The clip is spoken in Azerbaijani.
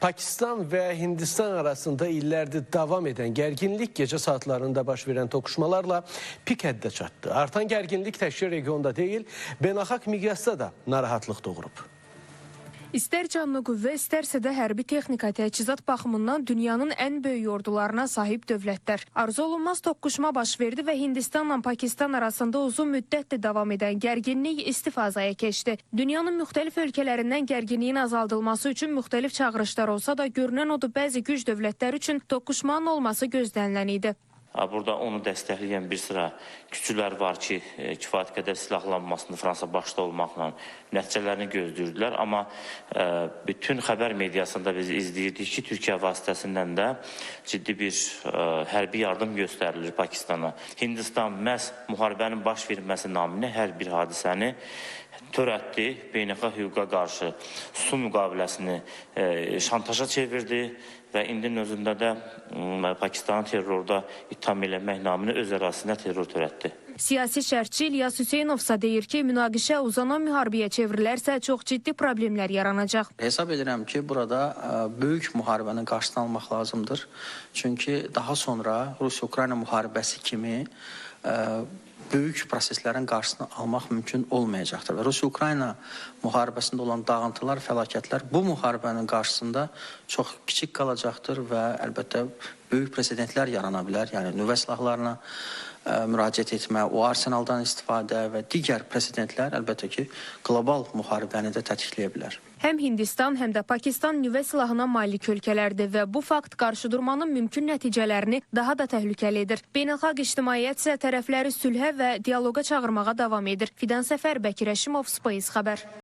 Pakistan ve Hindistan arasında illerdir devam eden gerginlik gece saatlerinde baş veren tokuşmalarla pik həddə çatdı. Artan gerginlik təkcə regionda değil, beynəlxalq miqyasda da narahatlıq doğurub. İstər canlı qüvvə, istərsə də hərbi texnika təchizat baxımından dünyanın ən böyük ordularına sahib dövlətlər. Arzu olunmaz toqquşma baş verdi və Hindistanla Pakistan arasında uzun müddətdir davam edən gərginlik istifazaya keçdi. Dünyanın müxtəlif ölkələrindən gərginliyin azaldılması üçün müxtəlif çağırışlar olsa da görünən odur bəzi güc dövlətlər üçün toqquşmanın olması gözlənilən idi. Burada onu dəstəkləyən bir sıra güclər var ki, kifayət qədər silahlanmasını Fransa başda olmaqla nəticələrini gözləyirdilər. Amma bütün xəbər mediasında biz izləyirdik ki, Türkiyə vasitəsindən də ciddi bir hərbi yardım göstərilir Pakistana. Hindistan məhz müharibənin baş verməsi naminə hər bir hadisəni törətdi, beynəlxalq hüquqa qarşı su müqaviləsini şantaja çevirdi və indinin özündə də Pakistanı terrorda ittiham eləmək naminə öz ərazisində terror törətdi. Siyasi şərhçi İlyas Hüseynovsa deyir ki, münaqişə uzanan müharibəyə çevrilərsə çox ciddi problemlər yaranacaq. Hesab edirəm ki, burada böyük müharibənin qarşısını almaq lazımdır. Çünki daha sonra Rusiya-Ukrayna müharibəsi kimi böyük proseslərin qarşısını almaq mümkün olmayacaqdır. Və Rusiya-Ukrayna müharibəsində olan dağıntılar, fəlakətlər bu müharibənin qarşısında çox kiçik qalacaqdır və əlbəttə böyük presidentlər yarana bilər. Yəni nüvə silahlarına müraciət etmə, o arsenaldan istifadə və digər presidentlər əlbəttə ki, qlobal müharibəni də tətikləyə bilər. Həm Hindistan, həm də Pakistan nüvə silahına malik ölkələrdir və bu fakt qarşıdurmanın mümkün nəticələrini daha da təhlükəli edir. Beynəlxalq ictimaiyyət isə tərəfləri sülhə və dialoqa çağırmağa davam edir. Fidan Səfər, Bəkir Əşimov, Space xəbər.